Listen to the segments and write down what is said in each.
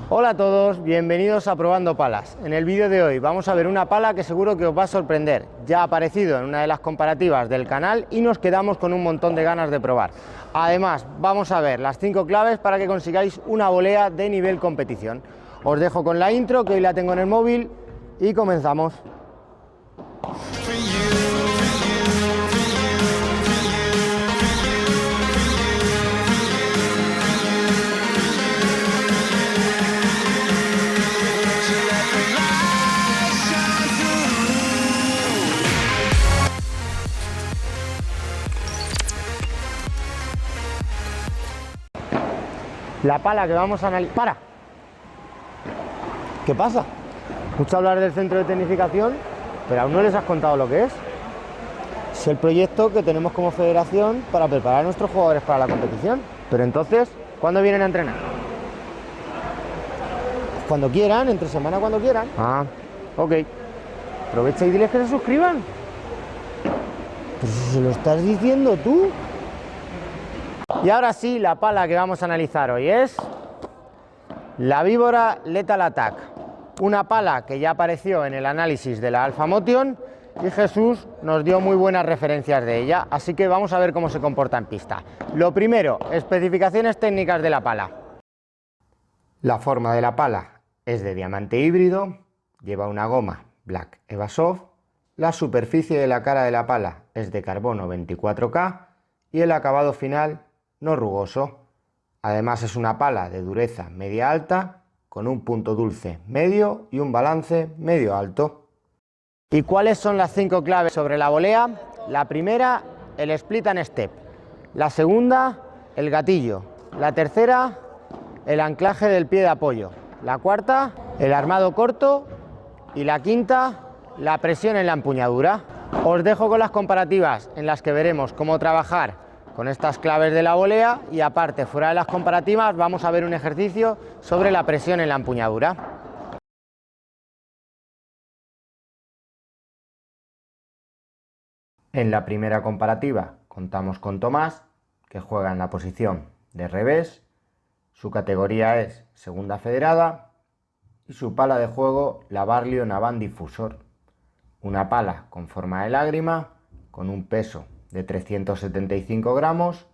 Hola a todos, bienvenidos a Probando Palas. En el vídeo de hoy vamos a ver una pala que seguro que os va a sorprender. Ya ha aparecido en una de las comparativas del canal y nos quedamos con un montón de ganas de probar. Además, vamos a ver las 5 claves para que consigáis una volea de nivel competición. Os dejo con la intro, que hoy la tengo en el móvil, y comenzamos. La pala que vamos a analizar... ¡Para! ¿Qué pasa? Mucho hablar del centro de tecnificación, pero aún no les has contado lo que es. Es el proyecto que tenemos como federación para preparar a nuestros jugadores para la competición. Pero entonces, ¿cuándo vienen a entrenar? Cuando quieran, entre semana, cuando quieran. Ah, ok. Aprovecha y diles que se suscriban. Pero si se lo estás diciendo tú. Y ahora sí, la pala que vamos a analizar hoy es la Víbora Lethal Attack, una pala que ya apareció en el análisis de la Alpha Motion y Jesús nos dio muy buenas referencias de ella, así que vamos a ver cómo se comporta en pista. Lo primero, especificaciones técnicas de la pala. La forma de la pala es de diamante híbrido, lleva una goma Black Evasoft, la superficie de la cara de la pala es de carbono 24K y el acabado final no rugoso. Además es una pala de dureza media alta con un punto dulce medio y un balance medio alto. ¿Y cuáles son las 5 claves sobre la volea? La primera, el split and step. La segunda, el gatillo. La tercera, el anclaje del pie de apoyo. La cuarta, el armado corto. Y la quinta, la presión en la empuñadura. Os dejo con las comparativas en las que veremos cómo trabajar con estas claves de la volea y aparte, fuera de las comparativas, vamos a ver un ejercicio sobre la presión en la empuñadura. En la primera comparativa contamos con Tomás, que juega en la posición de revés, su categoría es segunda federada y su pala de juego la Barlion Avant Diffusor, una pala con forma de lágrima, con un peso de 375 gramos,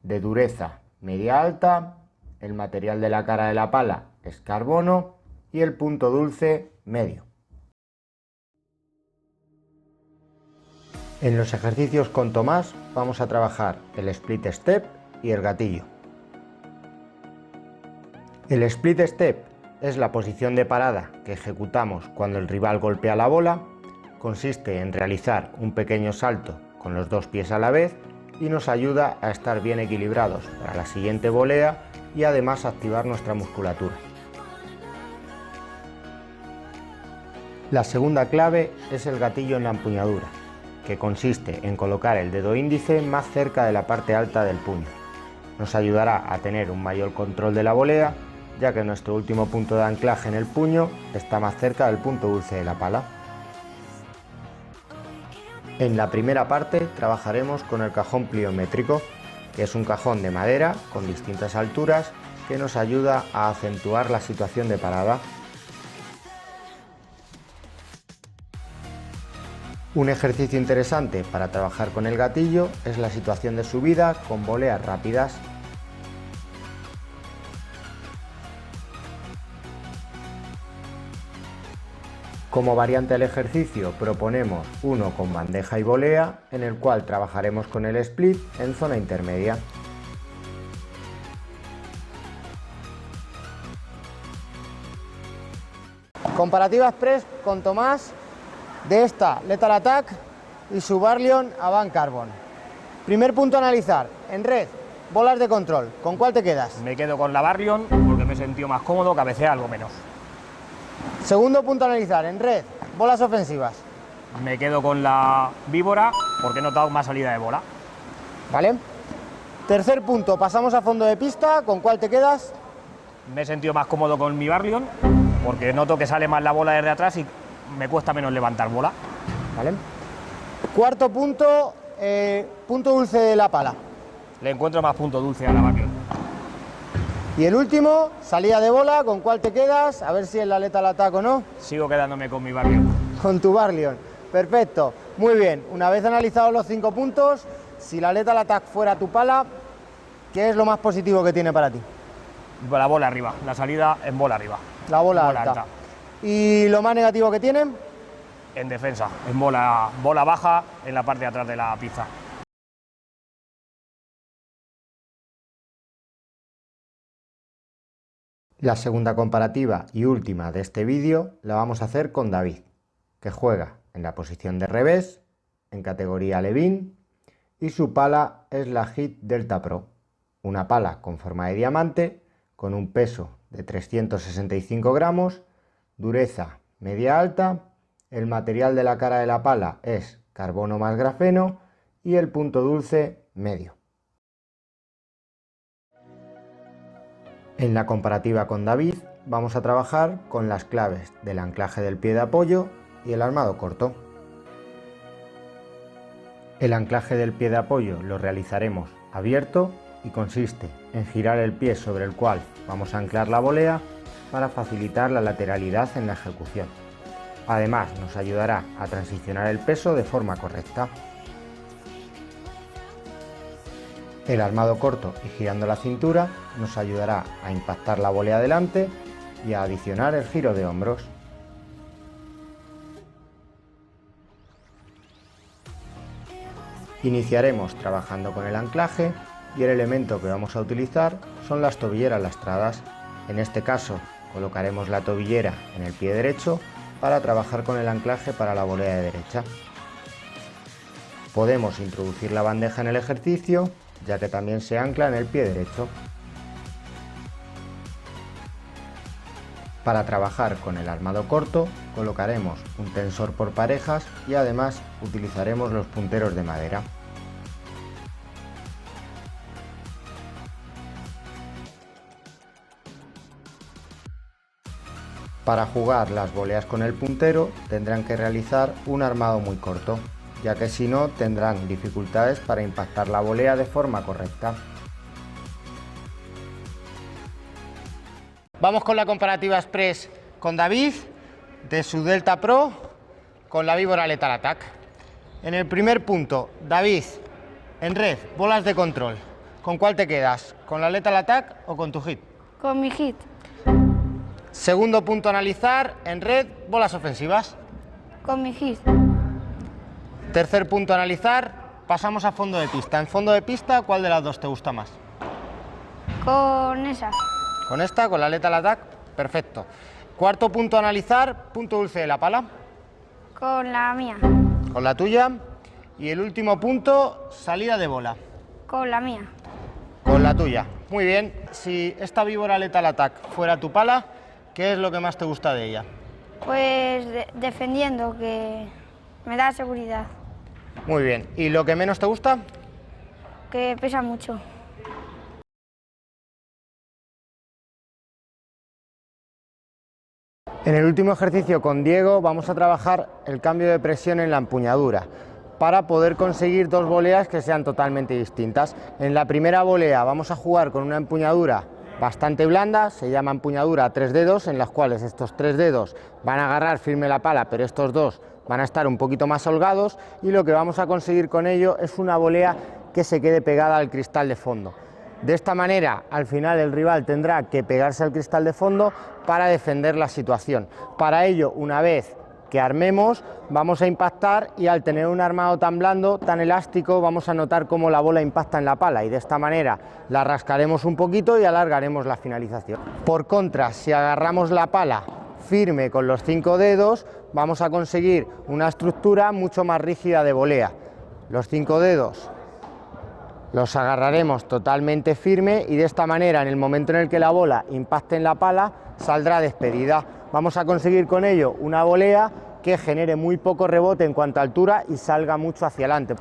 de dureza media alta, el material de la cara de la pala es carbono y el punto dulce medio. En los ejercicios con Tomás vamos a trabajar el split step y el gatillo. El split step es la posición de parada que ejecutamos cuando el rival golpea la bola. Consiste en realizar un pequeño salto con los 2 pies a la vez y nos ayuda a estar bien equilibrados para la siguiente volea y además activar nuestra musculatura. La segunda clave es el gatillo en la empuñadura, que consiste en colocar el dedo índice más cerca de la parte alta del puño. Nos ayudará a tener un mayor control de la volea, ya que nuestro último punto de anclaje en el puño está más cerca del punto dulce de la pala. En la primera parte trabajaremos con el cajón pliométrico, que es un cajón de madera con distintas alturas que nos ayuda a acentuar la situación de parada. Un ejercicio interesante para trabajar con el gatillo es la situación de subida con voleas rápidas. Como variante del ejercicio proponemos uno con bandeja y volea, en el cual trabajaremos con el split en zona intermedia. Comparativa express con Tomás de esta Lethal Attack y su Barlion Avant Carbon. Primer punto a analizar, en red, bolas de control, ¿con cuál te quedas? Me quedo con la Barlion porque me he sentido más cómodo, cabecea algo menos. Segundo punto a analizar, en red, bolas ofensivas. Me quedo con la Víbora porque he notado más salida de bola. ¿Vale? Tercer punto, pasamos a fondo de pista, ¿con cuál te quedas? Me he sentido más cómodo con mi Barlion porque noto que sale más la bola desde atrás y me cuesta menos levantar bola. ¿Vale? Cuarto punto, punto dulce de la pala. Le encuentro más punto dulce a la Barlion. Y el último, salida de bola, ¿con cuál te quedas? A ver si es la Lethal Attack o no. Sigo quedándome con mi Barlion. Con tu Barlion. Perfecto. Muy bien. Una vez analizados los 5 puntos, si la Lethal Attack fuera tu pala, ¿qué es lo más positivo que tiene para ti? La bola arriba, la salida en bola arriba. La bola alta. ¿Y lo más negativo que tiene? En defensa, en bola baja, en la parte de atrás de la pizza. La segunda comparativa y última de este vídeo la vamos a hacer con David, que juega en la posición de revés, en categoría Levin, y su pala es la Hit Delta Pro, una pala con forma de diamante, con un peso de 365 gramos, dureza media alta, el material de la cara de la pala es carbono más grafeno y el punto dulce medio. En la comparativa con David vamos a trabajar con las claves del anclaje del pie de apoyo y el armado corto. El anclaje del pie de apoyo lo realizaremos abierto y consiste en girar el pie sobre el cual vamos a anclar la volea para facilitar la lateralidad en la ejecución. Además, nos ayudará a transicionar el peso de forma correcta. El armado corto y girando la cintura nos ayudará a impactar la volea delante y a adicionar el giro de hombros. Iniciaremos trabajando con el anclaje y el elemento que vamos a utilizar son las tobilleras lastradas. En este caso colocaremos la tobillera en el pie derecho para trabajar con el anclaje para la volea de derecha. Podemos introducir la bandeja en el ejercicio, ya que también se ancla en el pie derecho. Para trabajar con el armado corto, colocaremos un tensor por parejas y además utilizaremos los punteros de madera. Para jugar las voleas con el puntero tendrán que realizar un armado muy corto, ya que si no tendrán dificultades para impactar la volea de forma correcta. Vamos con la comparativa express con David de su Delta Pro con la víbora Lethal Attack. En el primer punto, David, en red, bolas de control. ¿Con cuál te quedas? ¿Con la Lethal Attack o con tu Hit? Con mi Hit. Segundo punto a analizar, en red, bolas ofensivas. Con mi Hit. Tercer punto a analizar, pasamos a fondo de pista. En fondo de pista, ¿cuál de las dos te gusta más? Con esa. ¿Con esta? ¿Con la Lethal Attack? Perfecto. Cuarto punto a analizar, punto dulce de la pala. Con la mía. Con la tuya. Y el último punto, salida de bola. Con la mía. Con la tuya. Muy bien. Si esta víbora Lethal Attack fuera tu pala, ¿qué es lo que más te gusta de ella? Pues defendiendo, que me da seguridad. Muy bien. ¿Y lo que menos te gusta? Que pesa mucho. En el último ejercicio con Diego vamos a trabajar el cambio de presión en la empuñadura para poder conseguir dos voleas que sean totalmente distintas. En la primera volea vamos a jugar con una empuñadura bastante blanda, se llama empuñadura a 3 dedos, en las cuales estos 3 dedos van a agarrar firme la pala, pero estos dos van a estar un poquito más holgados, y lo que vamos a conseguir con ello es una volea que se quede pegada al cristal de fondo. De esta manera, al final el rival tendrá que pegarse al cristal de fondo para defender la situación. Para ello, una vez que armemos, vamos a impactar, y al tener un armado tan blando, tan elástico, vamos a notar cómo la bola impacta en la pala, y de esta manera la rascaremos un poquito y alargaremos la finalización. Por contra, si agarramos la pala firme con los 5 dedos, vamos a conseguir una estructura mucho más rígida de volea. Los 5 dedos los agarraremos totalmente firme, y de esta manera, en el momento en el que la bola impacte en la pala, saldrá despedida. Vamos a conseguir con ello una volea que genere muy poco rebote en cuanto a altura y salga mucho hacia adelante.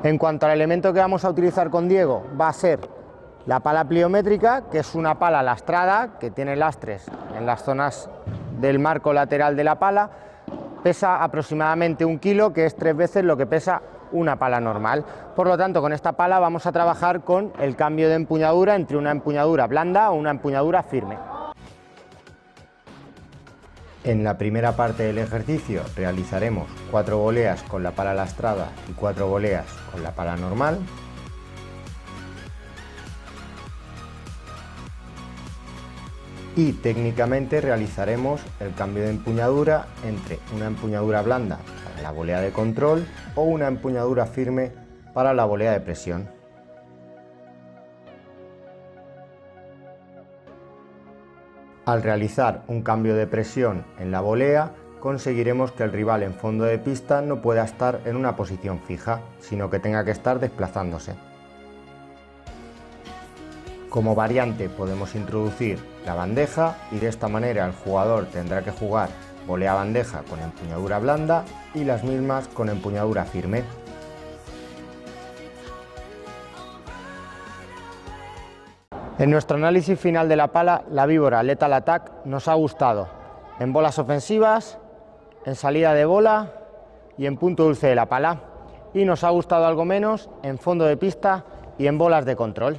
En cuanto al elemento que vamos a utilizar con Diego, va a ser la pala pliométrica, que es una pala lastrada que tiene lastres en las zonas del marco lateral de la pala, pesa aproximadamente 1 kilo, que es 3 veces lo que pesa una pala normal. Por lo tanto, con esta pala vamos a trabajar con el cambio de empuñadura entre una empuñadura blanda o una empuñadura firme. En la primera parte del ejercicio realizaremos 4 voleas con la pala lastrada y 4 voleas con la pala normal. Y técnicamente realizaremos el cambio de empuñadura entre una empuñadura blanda para la volea de control o una empuñadura firme para la volea de presión. Al realizar un cambio de presión en la volea, conseguiremos que el rival en fondo de pista no pueda estar en una posición fija, sino que tenga que estar desplazándose. Como variante podemos introducir la bandeja y de esta manera el jugador tendrá que jugar volea bandeja con empuñadura blanda y las mismas con empuñadura firme. En nuestro análisis final de la pala, la víbora Lethal Attack nos ha gustado en bolas ofensivas, en salida de bola y en punto dulce de la pala, y nos ha gustado algo menos en fondo de pista y en bolas de control.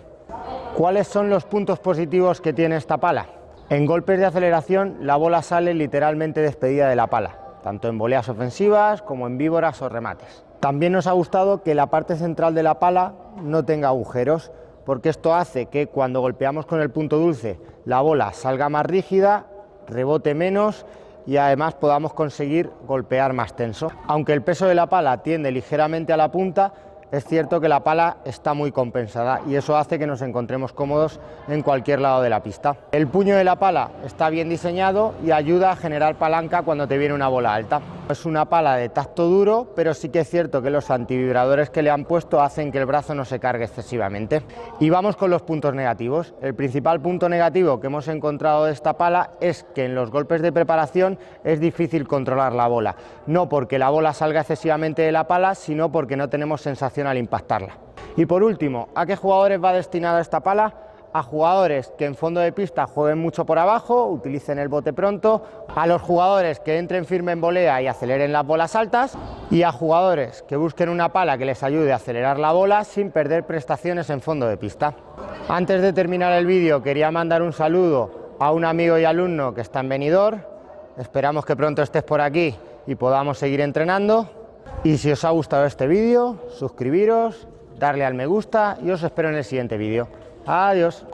¿Cuáles son los puntos positivos que tiene esta pala? En golpes de aceleración la bola sale literalmente despedida de la pala, tanto en voleas ofensivas como en víboras o remates. También nos ha gustado que la parte central de la pala no tenga agujeros, porque esto hace que cuando golpeamos con el punto dulce la bola salga más rígida, rebote menos y además podamos conseguir golpear más tenso. Aunque el peso de la pala tiende ligeramente a la punta, es cierto que la pala está muy compensada y eso hace que nos encontremos cómodos en cualquier lado de la pista. El puño de la pala está bien diseñado y ayuda a generar palanca cuando te viene una bola alta. Es una pala de tacto duro, pero sí que es cierto que los antivibradores que le han puesto hacen que el brazo no se cargue excesivamente. Y vamos con los puntos negativos. El principal punto negativo que hemos encontrado de esta pala es que en los golpes de preparación es difícil controlar la bola. No porque la bola salga excesivamente de la pala, sino porque no tenemos sensación al impactarla. Y por último, ¿a qué jugadores va destinada esta pala? A jugadores que en fondo de pista jueguen mucho por abajo, utilicen el bote pronto, a los jugadores que entren firme en volea y aceleren las bolas altas, y a jugadores que busquen una pala que les ayude a acelerar la bola sin perder prestaciones en fondo de pista. Antes de terminar el vídeo quería mandar un saludo a un amigo y alumno que está en Benidorm. Esperamos que pronto estés por aquí y podamos seguir entrenando. Y si os ha gustado este vídeo, suscribiros, darle al me gusta y os espero en el siguiente vídeo. Adiós.